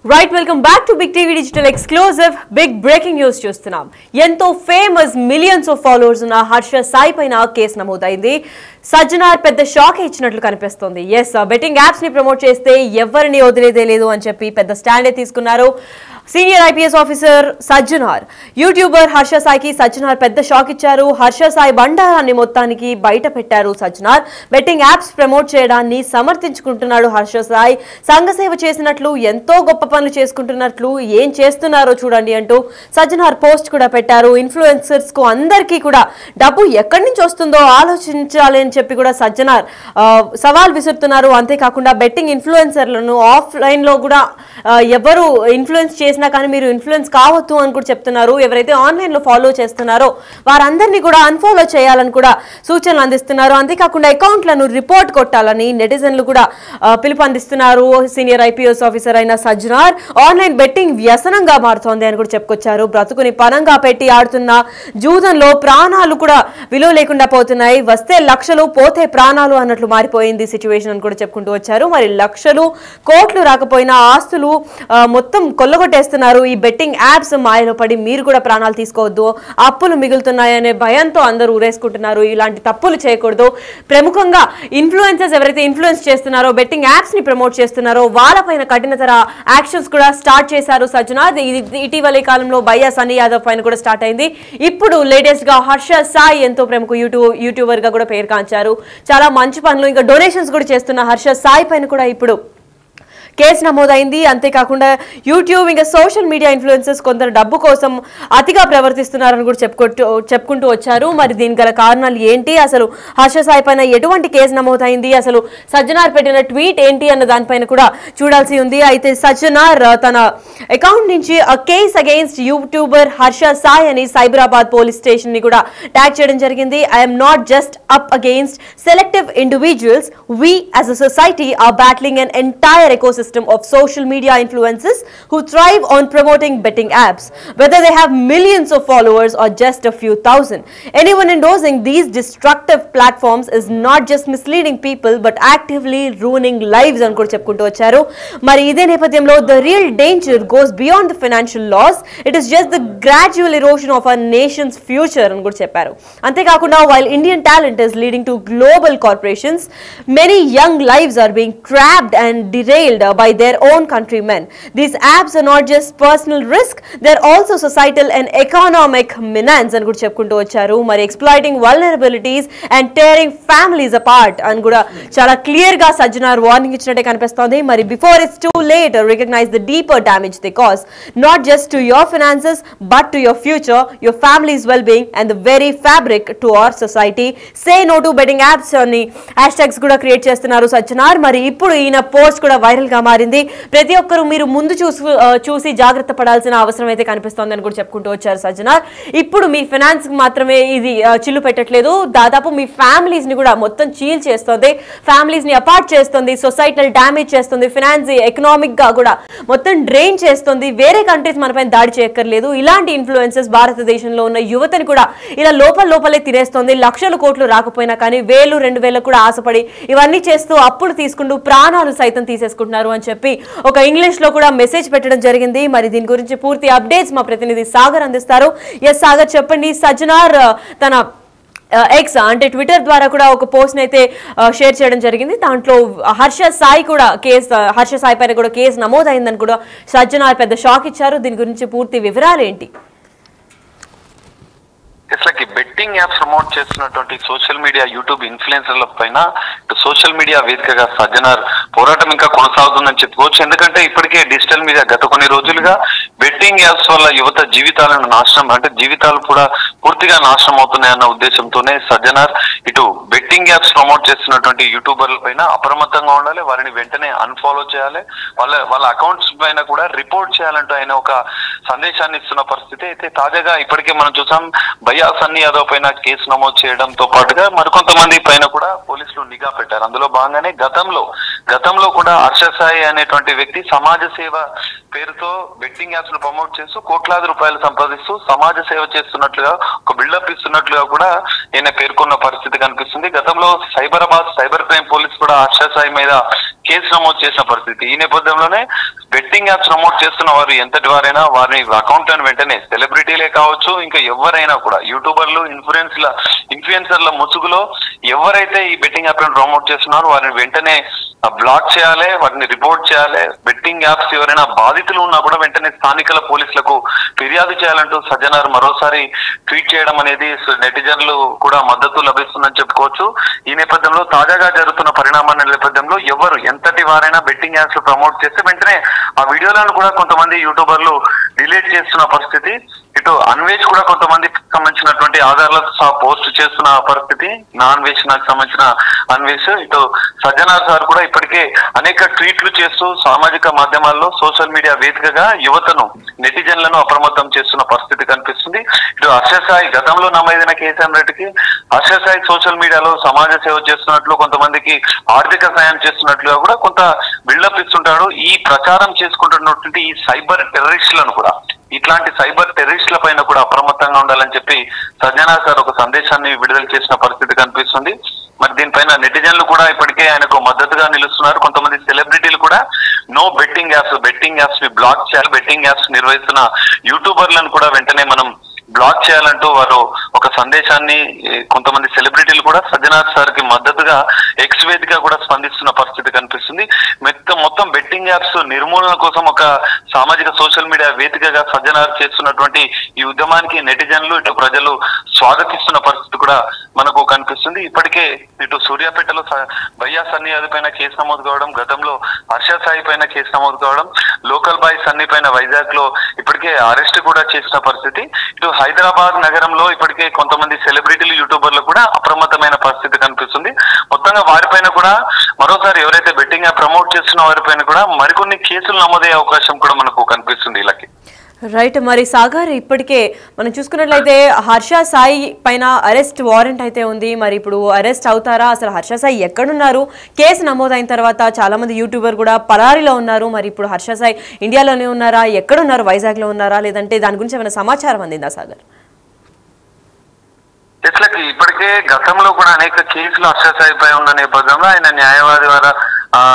Right, welcome back to Big TV Digital Exclusive. Big breaking news చూస్తున్నాం. ఎంతో famous millions of followers ఉన్న హర్ష సాయి పైన case నమోదైంది. సజ్జనార్ పెద్ద షాక్ ఇచ్చినట్లు కనిపిస్తుంది. ఎస్, బెట్టింగ్ యాప్స్ ని ప్రమోట్ చేస్తే ఎవరిని వదిలేదే లేదు అని చెప్పి పెద్ద స్టాండే తీసుకున్నారు. Senior IPS officer Sajjanar, YouTuber Harsha సాయికి సజ్జనార్ పెద్ద షాక్ ఇచ్చారు. హర్ష సాయి బండారాన్ని మొత్తానికి బయట పెట్టారు సజ్జనార్. బెట్టింగ్ యాప్స్ ప్రమోట్ చేయడాన్ని సమర్థించుకుంటున్నాడు హర్ష సాయి. సంఘసేవ చేసినట్లు, ఎంతో గొప్ప పనులు చేసుకుంటున్నట్లు, ఏం చేస్తున్నారో చూడండి అంటూ సజ్జనార్ పోస్ట్ కూడా పెట్టారు. ఇన్ఫ్లుయెన్సర్స్ కు అందరికీ కూడా డబ్బు ఎక్కడి నుంచి వస్తుందో ఆలోచించాలి అని చెప్పి కూడా సజ్జనార్ సవాల్ విసురుతున్నారు. అంతేకాకుండా బెట్టింగ్ ఇన్ఫ్లుయెన్సర్లను ఆఫ్లైన్ లో కూడా ఎవరు ఇన్ఫ్లుయెన్స్ చేసినా కానీ మీరు ఇన్ఫ్లుయెన్స్ కావద్దు అని కూడా చెప్తున్నారు. ఎవరైతే ఆన్లైన్ లో ఫాలో చేస్తున్నారో వారందరినీ కూడా అన్ఫాలో చేయాలని కూడా సూచనలు అందిస్తున్నారు. అంతేకాకుండా అకౌంట్లను రిపోర్ట్ కొట్టాలని నెటిజన్లు కూడా పిలుపు అందిస్తున్నారు. సీనియర్ ఐపీఎస్ ఆఫీసర్ అయిన సజ్జనార్ ఆన్లైన్ బెట్టింగ్ వ్యసనంగా మారుతోంది అని కూడా చెప్పుకొచ్చారు. బ్రతుకుని పనంగా పెట్టి ఆడుతున్న జూదంలో ప్రాణాలు కూడా విలువ లేకుండా పోతున్నాయి. వస్తే లక్షలు, పోతే ప్రాణాలు అన్నట్లు మారిపోయింది సిచ్యువేషన్ అని కూడా చెప్పుకుంటూ వచ్చారు. మరి లక్షలు, కోట్లు రాకపోయినా ఆస్తులు మొత్తం కొల్లగొట్టేస్తున్నారు. ఈ బెట్టింగ్ యాప్స్ మాయలో పడి మీరు కూడా ప్రాణాలు తీసుకోవద్దు, అప్పులు మిగులుతున్నాయనే భయంతో అందరూ ఊరేసుకుంటున్నారు. ఇలాంటి తప్పులు చేయకూడదు. ప్రముఖంగా ఇన్ఫ్లుయెన్సర్స్ ఎవరైతే ఇన్ఫ్లుయెన్స్ చేస్తున్నారో, బెట్టింగ్ యాప్స్ ని ప్రమోట్ చేస్తున్నారో వాళ్ళపైన కఠినతర యాక్షన్స్ కూడా స్టార్ట్ చేశారు సజ్జనార్. ఇటీవలి కాలంలో బయ్యా సన్నీ యాదవ్ పైన కూడా స్టార్ట్ అయింది. ఇప్పుడు లేటెస్ట్ గా హర్ష సాయి ఎంతో ప్రముఖ యూట్యూబర్ గా కూడా పేరు కాంచారు. చాలా మంచి పనులు, ఇంకా డొనేషన్స్ కూడా చేస్తున్న హర్ష సాయి పైన కూడా ఇప్పుడు కేసు నమోదైంది. అంతేకాకుండా యూట్యూబ్ ఇంకా సోషల్ మీడియా ఇన్ఫ్లుయెన్సర్స్ కొందరు డబ్బు కోసం అతిగా ప్రవర్తిస్తున్నారని కూడా చెప్పుకుంటూ వచ్చారు. మరి దీనికి గల కారణాలు ఏంటి, అసలు హర్ష సాయి పైన ఎటువంటి కేసు నమోదైంది, అసలు సజ్జనార్ పెట్టిన ట్వీట్ ఏంటి అన్న దానిపైన కూడా చూడాల్సి ఉంది. అయితే సజ్జనార్ తన అకౌంట్ నుంచి case against YouTuber Harsha Sai అని సైబరాబాద్ పోలీస్ స్టేషన్ ని కూడా ట్యాగ్ చేయడం జరిగింది. I'm not just up against selective individuals, we as a society are battling an entire ecosystem of social media influencers who thrive on promoting betting apps, whether they have millions of followers or just a few thousand. Anyone endorsing these destructive platforms is not just misleading people but actively ruining lives అని కూడా చెప్పుకుంటూ వచ్చారు. మరి ఇదే నేపథ్యంలో the real danger goes beyond the financial loss, it is just the gradual erosion of our nation's future అని కూడా చెప్పారు. అంతేకాకుండా while Indian talent is leading to global corporations, many young lives are being trapped and derailed by their own countrymen. These apps are not just personal risk, they're also societal and economic menace అని కూడా చెప్పుకుంటూ వచ్చారు. మరి exploiting vulnerabilities and tearing families apart అని కూడా చాలా clear గా Sajjanar warning ఇచ్చినట్టే కనిపిస్తోంది. మరి before it's too late, recognize the deeper damage they cause, not just to your finances but to your future, your family's well-being and the very fabric to our society. Say no to betting apps అని హ్యాష్‌ట్యాగ్స్ కూడా create చేస్తున్నారు సజ్జనార్. మరి ఇప్పుడు ఈయన post కూడా viral గా మారింది. ప్రతి ఒక్కరు మీరు ముందు చూసి జాగ్రత్త పడాల్సిన అవసరం అయితే కనిపిస్తోంది అని కూడా చెప్పుకుంటూ వచ్చారు సజ్జనార్. ఇప్పుడు మీ ఫైనాన్స్ మాత్రమే ఇది చిల్లు పెట్టట్లేదు, దాదాపు మీ ఫ్యామిలీస్ ని కూడా మొత్తం చీల్ చేస్తుంది, ఫ్యామిలీస్ ని అపార్ట్ చేస్తుంది, సొసైటల్ డ్యామేజ్ చేస్తుంది, ఫైనాన్స్ ఎకనామిక్ గా కూడా మొత్తం డ్రైన్ చేస్తుంది. వేరే కంట్రీస్ మనపైన దాడి చేయక్కర్లేదు. ఇలాంటి ఇన్ఫ్లుయెన్సెస్ భారతదేశంలో ఉన్న యువతని కూడా ఇలా లోపలే తినేస్తుంది. లక్షల కోట్లు రాకపోయినా కానీ 1000-2000 కూడా ఆశపడి ఇవన్నీ చేస్తూ అప్పులు తీసుకుంటూ ప్రాణాలు సైతం తీసేసుకుంటున్నారు అని చెప్పి ఒక ఇంగ్లీష్ లో కూడా మెసేజ్ పెట్టడం జరిగింది. మరి దీని గురించి పూర్తి అప్డేట్స్ మా ప్రతినిధి సాగర్ అందిస్తారు. ఎస్ సాగర్, చెప్పండి. సజ్జనార్ తన ఎక్స్ అంటే ట్విట్టర్ ద్వారా కూడా ఒక పోస్ట్ అయితే షేర్ చేయడం జరిగింది. దాంట్లో హర్ష సాయి పైన కూడా కేసు నమోదైందని కూడా సజ్జనార్ పెద్ద షాక్ ఇచ్చారు. దీని గురించి పూర్తి వివరాలు ఏంటి? ఇట్లకి బెట్టింగ్ యాప్స్ ప్రమోట్ చేస్తున్నటువంటి సోషల్ మీడియా యూట్యూబ్ ఇన్ఫ్లుయెన్సర్ల పైన సోషల్ మీడియా వేదికగా సజ్జనార్ పోరాటం ఇంకా కొనసాగుతుందని చెప్పుకోవచ్చు. ఎందుకంటే ఇప్పటికే డిజిటల్ మీడియా గత కొన్ని రోజులుగా బెట్టింగ్ యాప్స్ వల్ల యువత జీవితాలు కూడా పూర్తిగా నాశనం అవుతున్నాయన్న ఉద్దేశంతోనే సజ్జనార్ ఇటు బెట్టింగ్ యాప్స్ ప్రమోట్ చేస్తున్నటువంటి యూట్యూబర్ల పైన అప్రమత్తంగా ఉండాలి, వారిని వెంటనే అన్ఫాలో చేయాలి, వాళ్ళ అకౌంట్స్ పైన కూడా రిపోర్ట్ చేయాలంటూ ఆయన ఒక సందేశాన్ని ఇస్తున్న పరిస్థితి అయితే తాజాగా ఇప్పటికే మనం చూసాం. బయ్యా సన్నీ యాదవ్ పైన కేసు నమోదు చేయడంతో పాటుగా మరికొంతమంది పైన కూడా పోలీసులు నిఘా పెట్టారు. అందులో భాగంగానే గతంలో కూడా హర్ష సాయి అనేటువంటి వ్యక్తి సమాజ సేవ పేరుతో బెట్టింగ్ యాప్స్ ను ప్రమోట్ చేస్తూ కోట్లాది రూపాయలు సంపాదిస్తూ సమాజ సేవ చేస్తున్నట్లుగా ఒక బిల్డప్ ఇస్తున్నట్లుగా కూడా ఈయన పేర్కొన్న పరిస్థితి కనిపిస్తుంది. గతంలో సైబరాబాద్ సైబర్ క్రైమ్ పోలీస్ కూడా హర్ష సాయి మీద కేసు నమోదు చేసిన పరిస్థితి. ఈ నేపథ్యంలోనే బెట్టింగ్ యాప్స్ ప్రమోట్ చేస్తున్న వారు ఎంతటి వారైనా వారి అకౌంట్ అని వెంటనే సెలబ్రిటీలే కావచ్చు, ఇంకా ఎవరైనా కూడా యూట్యూబర్లు, ఇన్ఫ్లుయెన్సర్ల ముసుగులో ఎవరైతే ఈ బెట్టింగ్ యాప్ ప్రమోట్ చేస్తున్నారో వారిని వెంటనే బ్లాక్ చేయాలి, వాటిని రిపోర్ట్ చేయాలి. బెట్టింగ్ యాప్స్ ఎవరైనా బాధితులు ఉన్నా కూడా వెంటనే స్థానికల పోలీసులకు ఫిర్యాదు చేయాలంటూ సజ్జనార్ మరోసారి ట్వీట్ చేయడం అనేది నెటిజన్లు కూడా మద్దతు లభిస్తుందని చెప్పుకోవచ్చు. ఈ నేపథ్యంలో తాజాగా జరుగుతున్న పరిణామాల నేపథ్యంలో ఎవరు ఎంతటి వారైనా బెట్టింగ్ యాప్స్ ప్రమోట్ చేస్తే వెంటనే ఆ వీడియోలను కూడా కొంతమంది యూట్యూబర్లు డిలీట్ చేస్తున్న పరిస్థితి. ఇటు అన్వేష్ కూడా కొంతమందికి సంబంధించినటువంటి ఆధారాలతో పోస్ట్ చేస్తున్న పరిస్థితి. నాకు సంబంధించిన అన్వేష్, ఇటు సజ్జనార్ సార్ కూడా ఇప్పటికే అనేక ట్వీట్లు చేస్తూ సామాజిక మాధ్యమాల్లో సోషల్ మీడియా వేదికగా యువతను, నెటిజన్లను అప్రమత్తం చేస్తున్న పరిస్థితి కనిపిస్తుంది. ఇటు హర్ష సాయి గతంలో నమోదైన కేసు రెడ్డికి హర్ష సాయి సోషల్ మీడియాలో సమాజ సేవ చేస్తున్నట్లు, కొంతమందికి ఆర్థిక సాయం చేస్తున్నట్లుగా కూడా కొంత బిల్డప్ ఇస్తుంటాడు. ఈ ప్రచారం చేసుకుంటున్నటువంటి ఈ సైబర్ టెర్రరిస్టులను కూడా, ఇట్లాంటి సైబర్ టెర్రరిస్టుల పైన కూడా అప్రమత్తంగా ఉండాలని చెప్పి సజ్జనార్ సార్ ఒక సందేశాన్ని విడుదల చేసిన పరిస్థితి కనిపిస్తుంది. మరి దీనిపైన నెటిజన్లు కూడా ఇప్పటికే ఆయనకు మద్దతుగా నిలుస్తున్నారు. కొంతమంది సెలబ్రిటీలు కూడా నో బెట్టింగ్ యాప్స్ ని బ్లాక్ చేయాలి, బెట్టింగ్ యాప్స్ నిర్వహిస్తున్న యూట్యూబర్లను కూడా వెంటనే మనం బ్లాక్ చేయాలంటూ వారు ఒక సందేశాన్ని, కొంతమంది సెలబ్రిటీలు కూడా సజ్జనార్ సార్ కి మద్దతుగా ఎక్స్ వేదిక కూడా స్పందిస్తున్న పరిస్థితి కనిపిస్తుంది. మొత్తం బెట్టింగ్ యాప్స్ నిర్మూలన కోసం ఒక సామాజిక సోషల్ మీడియా వేదికగా సజ్జనార్ చేస్తున్నటువంటి ఈ ఉద్యమానికి నెటిజన్లు, ఇటు ప్రజలు స్వాగతిస్తున్న పరిస్థితి కూడా మనకు కనిపిస్తుంది. ఇప్పటికే ఇటు సూర్యాపేటలో భయ్యా సన్నీ యాదవ్ పైన కేసు నమోదు కావడం, గతంలో హర్ష సాయి పైన కేసు నమోదు కావడం, లోకల్ బాయ్ సన్నీ పైన వైజాగ్ లో ఇప్పటికే అరెస్ట్ కూడా చేసిన పరిస్థితి. ఇటు హైదరాబాద్ నగరంలో ఇప్పటికే కొంతమంది సెలబ్రిటీలు, యూట్యూబర్లు కూడా అప్రమత్తమైన పరిస్థితి కనిపిస్తుంది. మొత్తంగా వారిపైన కూడా మరోసారి ఎవరైతే బెట్టింగ్ యాప్ ప్రమోట్ చేస్తున్న వారిపైన కూడా మరికొన్ని కేసులు నమోదయ్యే అవకాశం కూడా మనకు కనిపిస్తుంది. ఇలాగే రైట్. మరి సాగర్, ఇప్పటికే మనం చూసుకున్నట్లయితే హర్ష సాయి పైన అరెస్ట్ వారెంట్ అయితే ఉంది. మరి ఇప్పుడు అరెస్ట్ అవుతారా? అసలు హర్ష సాయి ఎక్కడున్నారు? కేసు నమోదైన తర్వాత చాలా మంది యూట్యూబర్ కూడా పరారీలో ఉన్నారు. మరి ఇప్పుడు హర్ష సాయి ఇండియాలోనే ఉన్నారా? ఎక్కడున్నారు? వైజాగ్ లో ఉన్నారా? లేదంటే దాని గురించి ఏమైనా సమాచారం అందిందా సాగర్? ఇప్పటికే గతంలో కూడా అనేక కేసులు హర్ష సాయి పై ఉన్న నేపథ్యంలో ఆయన న్యాయవాది ద్వారా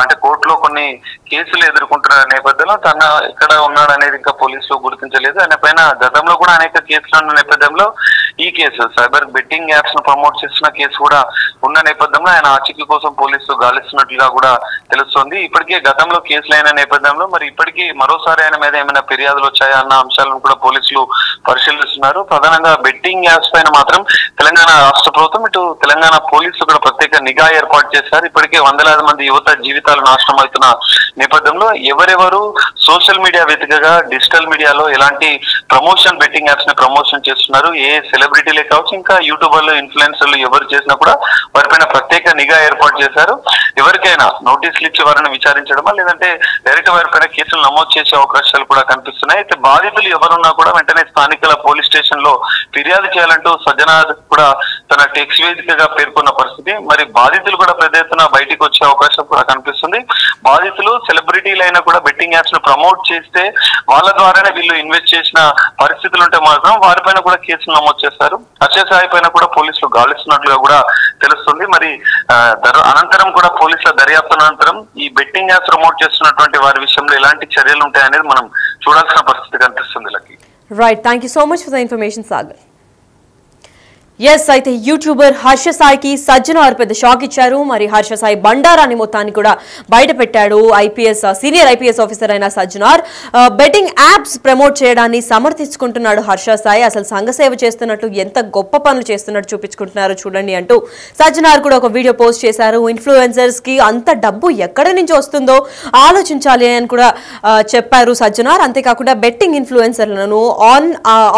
అంటే కోర్టులో కొన్ని కేసులు ఎదుర్కొంటున్న నేపథ్యంలో తన ఎక్కడ ఉన్నాడు అనేది ఇంకా పోలీసులు గుర్తించలేదు. ఆయన పైన గతంలో కూడా అనేక కేసులు ఉన్న నేపథ్యంలో ఈ కేసు సైబర్ బెట్టింగ్ యాప్స్ ను ప్రమోట్ చేస్తున్న కేసు కూడా ఉన్న నేపథ్యంలో ఆయన ఆచూకీ కోసం పోలీసులు గాలిస్తున్నట్లుగా కూడా తెలుస్తోంది. ఇప్పటికే గతంలో కేసులు అయిన నేపథ్యంలో మరి ఇప్పటికీ మరోసారి ఆయన మీద ఏమైనా ఫిర్యాదులు వచ్చాయా అన్న అంశాలను కూడా పోలీసులు పరిశీలిస్తున్నారు. ప్రధానంగా బెట్టింగ్ యాప్స్ పైన మాత్రం తెలంగాణ రాష్ట్ర ప్రభుత్వం, ఇటు తెలంగాణ పోలీసులు కూడా ప్రత్యేక నిఘా ఏర్పాటు చేశారు. ఇప్పటికే వందలాది మంది యువత జీవితాలు నాశనం అవుతున్న నేపథ్యంలో ఎవరెవరు సోషల్ మీడియా వేదికగా డిజిటల్ మీడియాలో ఎలాంటి ప్రమోషన్ బెట్టింగ్ యాప్స్ ని ప్రమోషన్ చేస్తున్నారు, ఏ సెలబ్రిటీలే కావచ్చు, ఇంకా యూట్యూబర్లు, ఇన్ఫ్లుయెన్సర్లు ఎవరు చేసినా కూడా వారిపైన ప్రత్యేక నిఘా ఏర్పాటు చేశారు. ఎవరికైనా నోటీసులు ఇచ్చి వారిని విచారించడమా లేదంటే డైరెక్ట్ వారిపైన కేసులు నమోదు చేసే అవకాశాలు కూడా కనిపిస్తున్నాయి. అయితే బాధితులు ఎవరున్నా కూడా వెంటనే స్థానికల పోలీస్ స్టేషన్ లో ఫిర్యాదు చేయాలంటూ సజ్జనార్ కూడా తన టెక్స్ట్ వేదికగా పేర్కొన్న పరిస్థితి. మరి బాధితులు కూడా పెద్ద ఎత్తున బయటికి వచ్చే అవకాశం కూడా కనిపిస్తుంది. బాధితులు సెలబ్రిటీలైనా కూడా బెట్టింగ్ యాప్స్ ను ప్రమోట్ చేస్తే వాళ్ళ ద్వారానే వీళ్ళు ఇన్వెస్ట్ చేసిన పరిస్థితులు ఉంటే మాత్రం వారిపైన కూడా కేసులు నమోదు చేస్తారు. హర్ష సాయి పైన కూడా పోలీసులు గాలిస్తున్నట్లుగా కూడా తెలుస్తుంది. మరి అనంతరం కూడా పోలీసుల దర్యాప్తు అనంతరం ఈ బెట్టింగ్ యాప్స్ ప్రమోట్ చేస్తున్నటువంటి వారి విషయంలో ఎలాంటి చర్యలు ఉంటాయనేది మనం చూడాల్సిన పరిస్థితి కనిపిస్తుంది. Lucky right. Thank you so much for the information Sagar. Yes, అయితే యూట్యూబర్ హర్ష సాయికి సజ్జనార్ పెద్ద షాక్ ఇచ్చారు. మరి హర్ష సాయి బండారాన్ని మొత్తాన్ని కూడా బయట పెట్టాడు. సీనియర్ ఐపీఎస్ ఆఫీసర్ అయిన సజ్జనార్ బెట్టింగ్ యాప్స్ ప్రమోట్ చేయడాన్ని సమర్థించుకుంటున్నాడు. హర్ష సాయి అసలు సంఘసేవ చేస్తున్నట్టు, ఎంత గొప్ప పనులు చేస్తున్నట్టు చూపించుకుంటున్నారు చూడండి అంటూ సజ్జనార్ కూడా ఒక వీడియో పోస్ట్ చేశారు. ఇన్ఫ్లుయెన్సర్స్ కి అంత డబ్బు ఎక్కడి నుంచి వస్తుందో ఆలోచించాలి అని కూడా చెప్పారు సజ్జనార్. అంతేకాకుండా బెట్టింగ్ ఇన్ఫ్లుయెన్సర్లను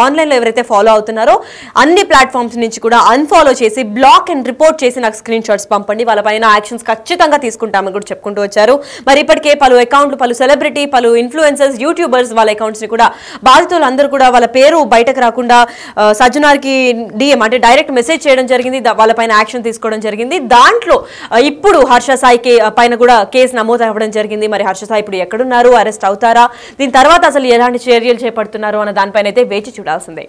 ఆన్లైన్ లో ఎవరైతే ఫాలో అవుతున్నారో అన్ని ప్లాట్ఫామ్స్ నుంచి కూడా అన్ఫాలో చేసి బ్లాక్ అండ్ రిపోర్ట్ చేసి నాకు స్క్రీన్ షాట్స్ పంపండి, వాళ్ళపైన యాక్షన్స్ ఖచ్చితంగా తీసుకుంటామని కూడా చెప్పుకుంటూ వచ్చారు. మరి ఇప్పటికే పలు అకౌంట్లు, పలు సెలబ్రిటీ, పలు ఇన్ఫ్లుయెన్సర్స్, యూట్యూబర్స్ వాళ్ళ అకౌంట్స్ ని కూడా బాధితులు అందరూ కూడా వాళ్ళ పేరు బయటకు రాకుండా సజ్జనార్ కి డిఎం అంటే డైరెక్ట్ మెసేజ్ చేయడం జరిగింది. వాళ్ళపైన యాక్షన్ తీసుకోవడం జరిగింది. దాంట్లో ఇప్పుడు హర్ష సాయికి పైన కూడా కేసు నమోదు అవ్వడం జరిగింది. మరి హర్ష సాయి ఇప్పుడు ఎక్కడున్నారు, అరెస్ట్ అవుతారా, దీని తర్వాత అసలు ఎలాంటి చర్యలు చేపడుతున్నారు అన్న దానిపైన అయితే వేచి చూడాల్సిందే.